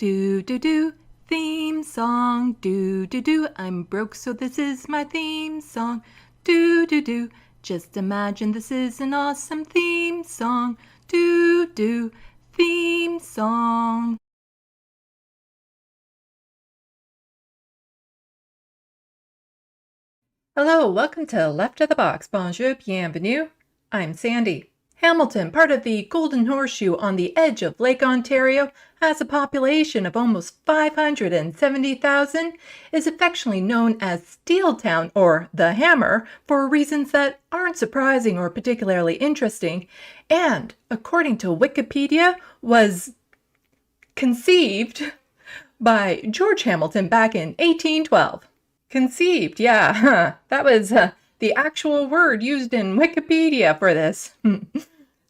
Do do do, theme song. Do do do, I'm broke so this is my theme song. Do do do, just imagine this is an awesome theme song. Do do, theme song. Hello, welcome to Left of the Box. Bonjour, bienvenue. I'm Sandy. Hamilton, part of the Golden Horseshoe on the edge of Lake Ontario, has a population of almost 570,000, is affectionately known as Steeltown or the Hammer for reasons that aren't surprising or particularly interesting, and, according to Wikipedia, was conceived by George Hamilton back in 1812. Conceived, yeah, that was the actual word used in Wikipedia for this.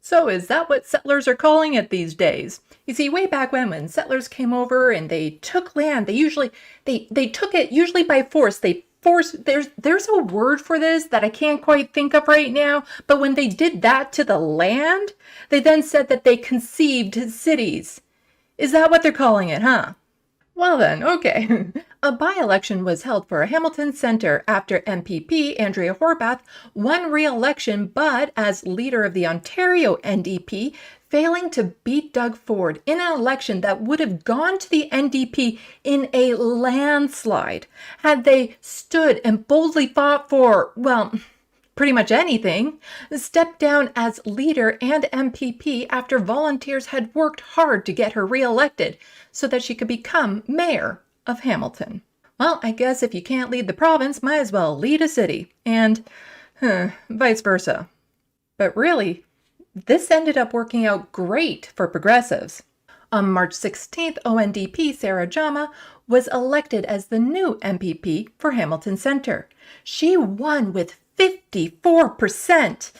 So is that what settlers are calling it these days? You see, way back when settlers came over and they took land, they took it usually by force. There's a word for this that I can't quite think of right now, but when they did that to the land, they then said that they conceived cities. Is that what they're calling it, huh? Well then, okay. A by-election was held for Hamilton Centre after MPP Andrea Horwath won re-election, but as leader of the Ontario NDP, failing to beat Doug Ford in an election that would have gone to the NDP in a landslide had they stood and boldly fought for, well, pretty much anything, stepped down as leader and MPP after volunteers had worked hard to get her re-elected so that she could become mayor of Hamilton. Well, I guess if you can't lead the province, might as well lead a city, and vice versa. But really, this ended up working out great for progressives. On March 16th, ONDP Sarah Jama was elected as the new MPP for Hamilton Centre. She won with 54%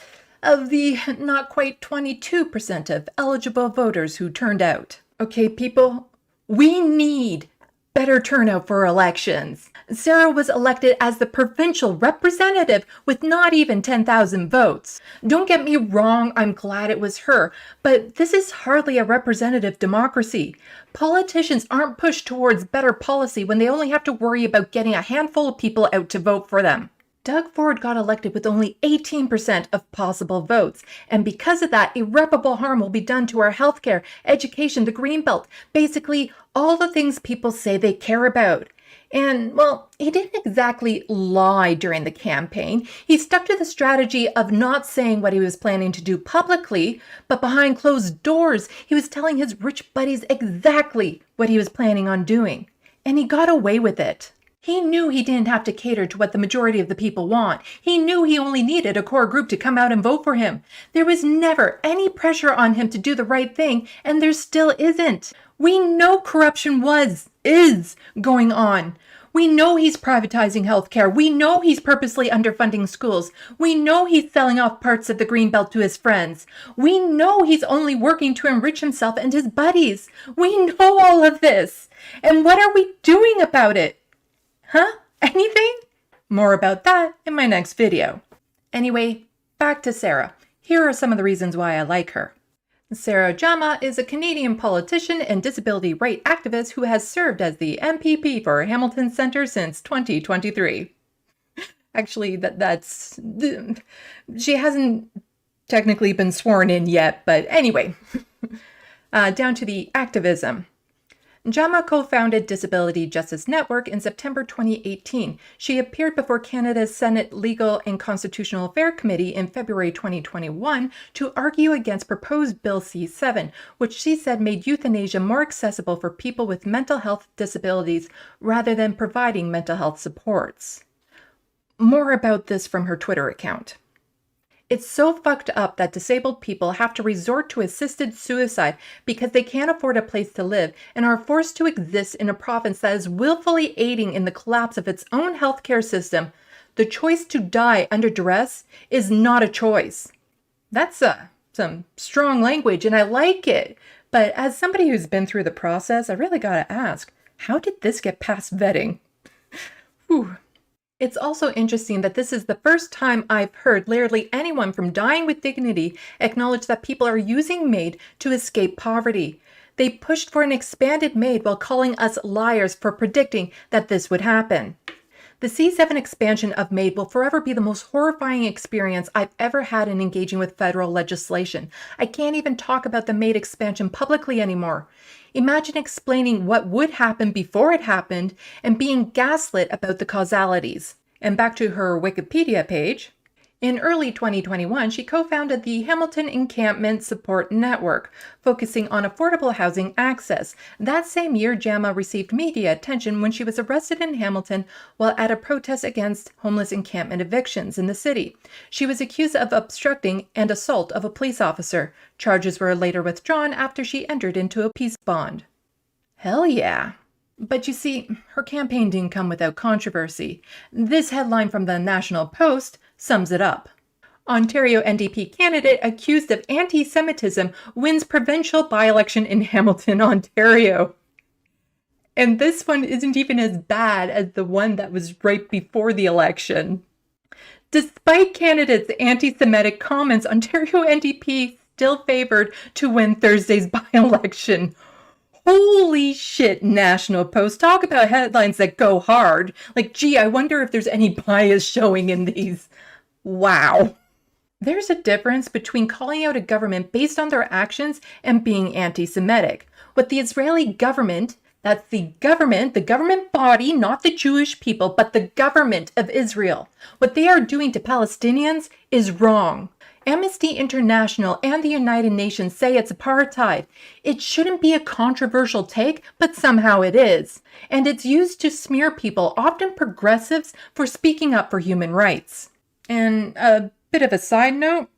of the not quite 22% of eligible voters who turned out. Okay, people, we need better turnout for elections. Sarah was elected as the provincial representative with not even 10,000 votes. Don't get me wrong, I'm glad it was her, but this is hardly a representative democracy. Politicians aren't pushed towards better policy when they only have to worry about getting a handful of people out to vote for them. Doug Ford got elected with only 18% of possible votes, and because of that, irreparable harm will be done to our healthcare, education, the Greenbelt, basically all the things people say they care about. And, well, he didn't exactly lie during the campaign. He stuck to the strategy of not saying what he was planning to do publicly, but behind closed doors, he was telling his rich buddies exactly what he was planning on doing. And he got away with it. He knew he didn't have to cater to what the majority of the people want. He knew he only needed a core group to come out and vote for him. There was never any pressure on him to do the right thing, and there still isn't. We know corruption is going on. We know he's privatizing healthcare. We know he's purposely underfunding schools. We know he's selling off parts of the Greenbelt to his friends. We know he's only working to enrich himself and his buddies. We know all of this. And what are we doing about it? Huh? Anything? More about that in my next video. Anyway, back to Sarah. Here are some of the reasons why I like her. Sarah Jama is a Canadian politician and disability rights activist who has served as the MPP for Hamilton Centre since 2023. Actually, she hasn't technically been sworn in yet, but anyway. Down to the activism. Jama co-founded Disability Justice Network in September 2018. She appeared before Canada's Senate Legal and Constitutional Affairs Committee in February 2021 to argue against proposed Bill C-7, which she said made euthanasia more accessible for people with mental health disabilities rather than providing mental health supports. More about this from her Twitter account. It's so fucked up that disabled people have to resort to assisted suicide because they can't afford a place to live and are forced to exist in a province that is willfully aiding in the collapse of its own healthcare system. The choice to die under duress is not a choice. That's some strong language, and I like it. But as somebody who's been through the process, I really gotta ask, how did this get past vetting? Whew. It's also interesting that this is the first time I've heard literally anyone from Dying with Dignity acknowledge that people are using MAID to escape poverty. They pushed for an expanded MAID while calling us liars for predicting that this would happen. The C7 expansion of MAID will forever be the most horrifying experience I've ever had in engaging with federal legislation. I can't even talk about the MAID expansion publicly anymore. Imagine explaining what would happen before it happened and being gaslit about the causalities. And back to her Wikipedia page. In early 2021, she co-founded the Hamilton Encampment Support Network, focusing on affordable housing access. That same year, Jama received media attention when she was arrested in Hamilton while at a protest against homeless encampment evictions in the city. She was accused of obstructing and assault of a police officer. Charges were later withdrawn after she entered into a peace bond. Hell yeah. But you see, her campaign didn't come without controversy. This headline from the National Post sums it up. Ontario NDP candidate accused of anti-Semitism wins provincial by-election in Hamilton, Ontario. And this one isn't even as bad as the one that was right before the election. Despite candidates' anti-Semitic comments, Ontario NDP still favored to win Thursday's by-election. Holy shit, National Post. Talk about headlines that go hard. Like, gee, I wonder if there's any bias showing in these. Wow. There's a difference between calling out a government based on their actions and being anti-Semitic. What the Israeli government, that's the government body, not the Jewish people, but the government of Israel. What they are doing to Palestinians is wrong. Amnesty International and the United Nations say it's apartheid. It shouldn't be a controversial take, but somehow it is. And it's used to smear people, often progressives, for speaking up for human rights. And a bit of a side note,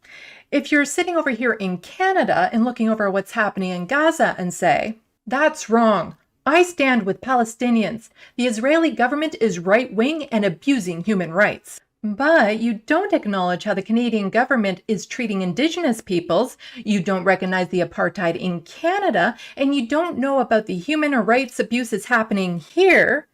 if you're sitting over here in Canada and looking over what's happening in Gaza and say, that's wrong. I stand with Palestinians. The Israeli government is right-wing and abusing human rights. But you don't acknowledge how the Canadian government is treating Indigenous peoples, you don't recognize the apartheid in Canada, and you don't know about the human rights abuses happening here,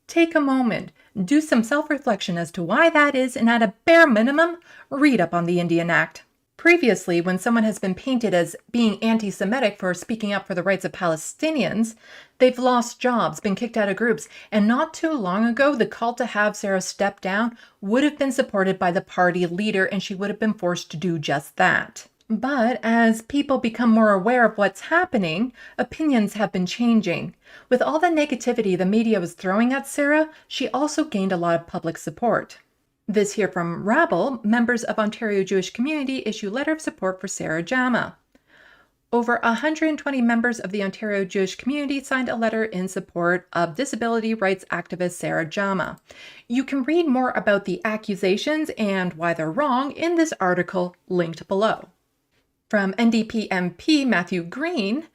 take a moment, do some self-reflection as to why that is, and at a bare minimum, read up on the Indian Act. Previously, when someone has been painted as being anti-Semitic for speaking up for the rights of Palestinians, they've lost jobs, been kicked out of groups, and not too long ago, the call to have Sarah step down would have been supported by the party leader, and she would have been forced to do just that. But as people become more aware of what's happening, opinions have been changing. With all the negativity the media was throwing at Sarah, she also gained a lot of public support. This here from Rabble, members of Ontario Jewish community issue letter of support for Sarah Jama. Over 120 members of the Ontario Jewish community signed a letter in support of disability rights activist Sarah Jama. You can read more about the accusations and why they're wrong in this article linked below. From NDP MP Matthew Green,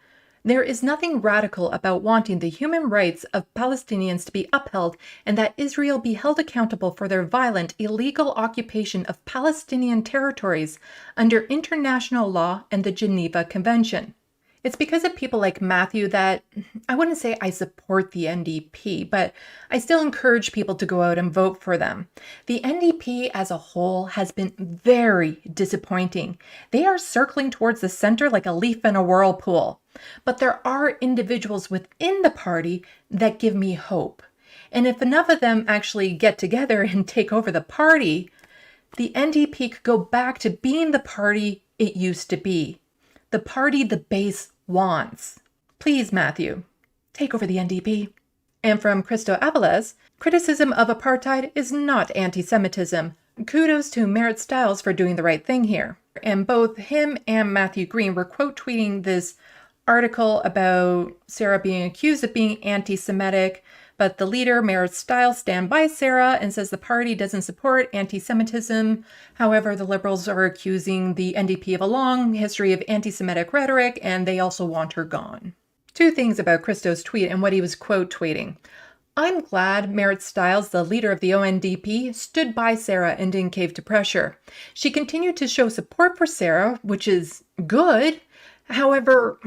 there is nothing radical about wanting the human rights of Palestinians to be upheld and that Israel be held accountable for their violent, illegal occupation of Palestinian territories under international law and the Geneva Convention. It's because of people like Matthew that I wouldn't say I support the NDP, but I still encourage people to go out and vote for them. The NDP as a whole has been very disappointing. They are circling towards the center like a leaf in a whirlpool. But there are individuals within the party that give me hope. And if enough of them actually get together and take over the party, the NDP could go back to being the party it used to be. The party the base wants. Please, Matthew, take over the NDP. And from Christo Avalos, criticism of apartheid is not anti-Semitism. Kudos to Merritt Stiles for doing the right thing here. And both him and Matthew Green were quote tweeting this article about Sarah being accused of being anti-Semitic, but the leader, Merritt Stiles, stand by Sarah and says the party doesn't support anti-Semitism. However, the Liberals are accusing the NDP of a long history of anti-Semitic rhetoric, and they also want her gone. Two things about Christo's tweet and what he was quote tweeting. I'm glad Merritt Stiles, the leader of the ONDP, stood by Sarah and didn't cave to pressure. She continued to show support for Sarah, which is good. However,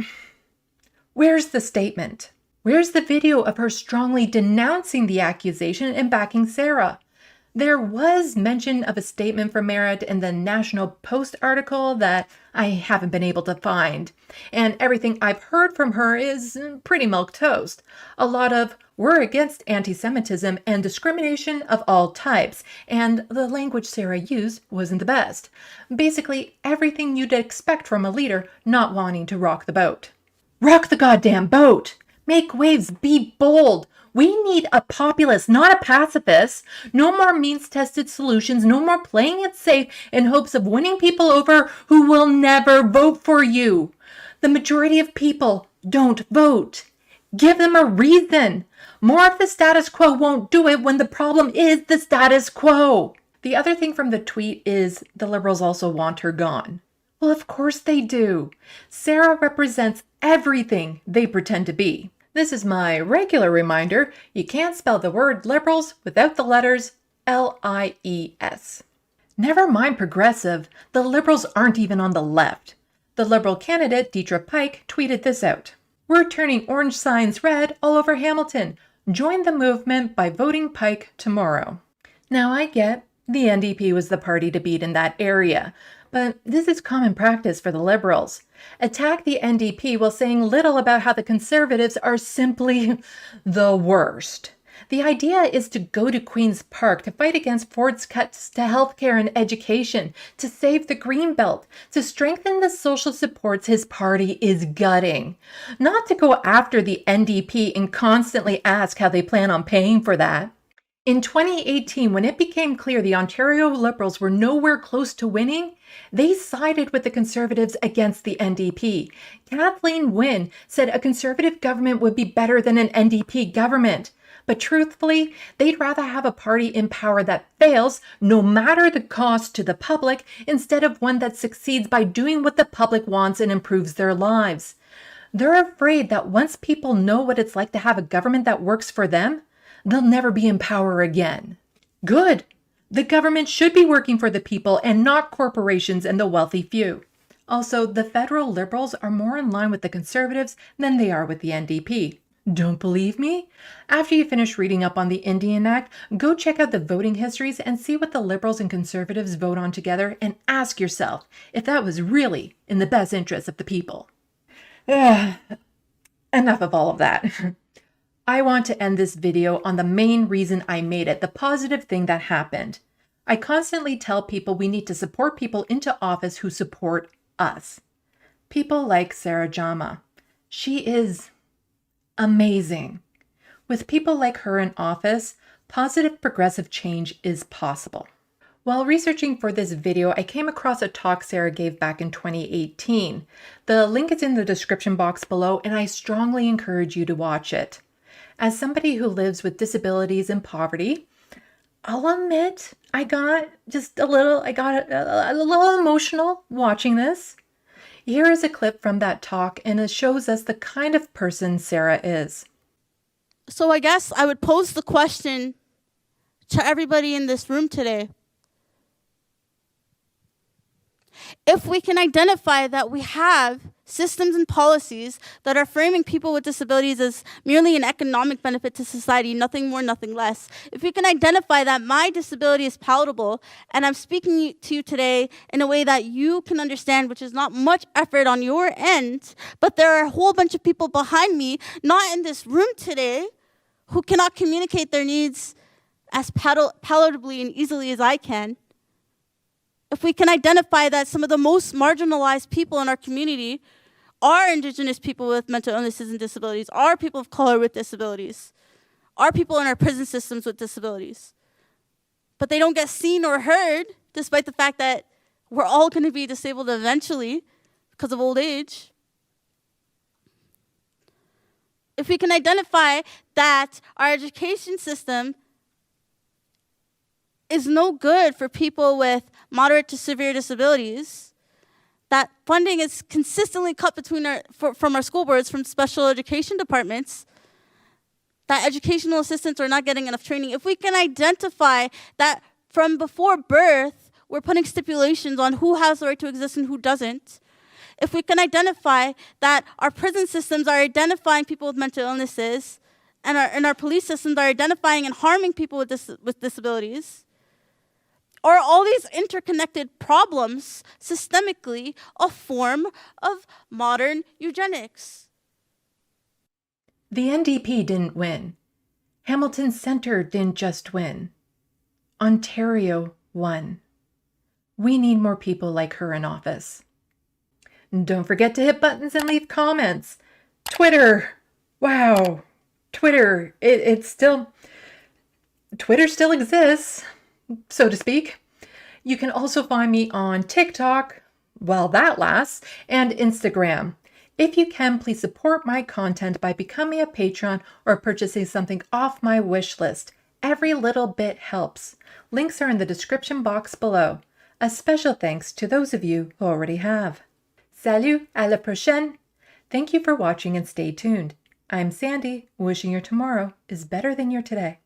where's the statement? Where's the video of her strongly denouncing the accusation and backing Sarah? There was mention of a statement from Merritt in the National Post article that I haven't been able to find. And everything I've heard from her is pretty milquetoast. A lot of, we're against anti-Semitism and discrimination of all types, and the language Sarah used wasn't the best. Basically, everything you'd expect from a leader not wanting to rock the boat. Rock the goddamn boat! Make waves, be bold! We need a populist, not a pacifist. No more means-tested solutions, no more playing it safe in hopes of winning people over who will never vote for you. The majority of people don't vote. Give them a reason. More of the status quo won't do it when the problem is the status quo. The other thing from the tweet is the Liberals also want her gone. Well, of course they do. Sarah represents everything they pretend to be. This is my regular reminder, you can't spell the word liberals without the letters L-I-E-S. Never mind progressive, the Liberals aren't even on the left. The Liberal candidate, Deidre Pike, tweeted this out. We're turning orange signs red all over Hamilton. Join the movement by voting Pike tomorrow. Now I get the NDP was the party to beat in that area, but this is common practice for the Liberals. Attack the NDP while saying little about how the Conservatives are simply the worst. The idea is to go to Queen's Park to fight against Ford's cuts to healthcare and education, to save the Greenbelt, to strengthen the social supports his party is gutting. Not to go after the NDP and constantly ask how they plan on paying for that. In 2018, when it became clear the Ontario Liberals were nowhere close to winning, they sided with the Conservatives against the NDP. Kathleen Wynne said a Conservative government would be better than an NDP government. But truthfully, they'd rather have a party in power that fails, no matter the cost to the public, instead of one that succeeds by doing what the public wants and improves their lives. They're afraid that once people know what it's like to have a government that works for them, they'll never be in power again. Good. The government should be working for the people and not corporations and the wealthy few. Also, the federal Liberals are more in line with the Conservatives than they are with the NDP. Don't believe me? After you finish reading up on the Indian Act, go check out the voting histories and see what the Liberals and Conservatives vote on together and ask yourself if that was really in the best interest of the people. Enough of all of that. I want to end this video on the main reason I made it, the positive thing that happened. I constantly tell people we need to support people into office who support us. People like Sarah Jama. She is amazing. With people like her in office, positive progressive change is possible. While researching for this video, I came across a talk Sarah gave back in 2018. The link is in the description box below, and I strongly encourage you to watch it. As somebody who lives with disabilities and poverty, I'll admit I got a little emotional watching this. Here is a clip from that talk, and it shows us the kind of person Sarah is. So I guess I would pose the question to everybody in this room today. If we can identify that we have systems and policies that are framing people with disabilities as merely an economic benefit to society, nothing more, nothing less. If we can identify that my disability is palatable, and I'm speaking to you today in a way that you can understand, which is not much effort on your end, but there are a whole bunch of people behind me, not in this room today, who cannot communicate their needs as palatably and easily as I can. If we can identify that some of the most marginalized people in our community are Indigenous people with mental illnesses and disabilities, are people of color with disabilities, are people in our prison systems with disabilities. But they don't get seen or heard, despite the fact that we're all going to be disabled eventually because of old age. If we can identify that our education system is no good for people with moderate to severe disabilities, that funding is consistently cut from our school boards, from special education departments, that educational assistants are not getting enough training. If we can identify that from before birth, we're putting stipulations on who has the right to exist and who doesn't, if we can identify that our prison systems are identifying people with mental illnesses and our police systems are identifying and harming people with disabilities, Are all these interconnected problems systemically a form of modern eugenics? The NDP didn't win. Hamilton Centre didn't just win. Ontario won. We need more people like her in office. Don't forget to hit buttons and leave comments. Twitter. Wow. Twitter. Twitter still exists, so to speak. You can also find me on TikTok, while that lasts, and Instagram. If you can, please support my content by becoming a patron or purchasing something off my wish list. Every little bit helps. Links are in the description box below. A special thanks to those of you who already have. Salut, à la prochaine. Thank you for watching and stay tuned. I'm Sandy, wishing your tomorrow is better than your today.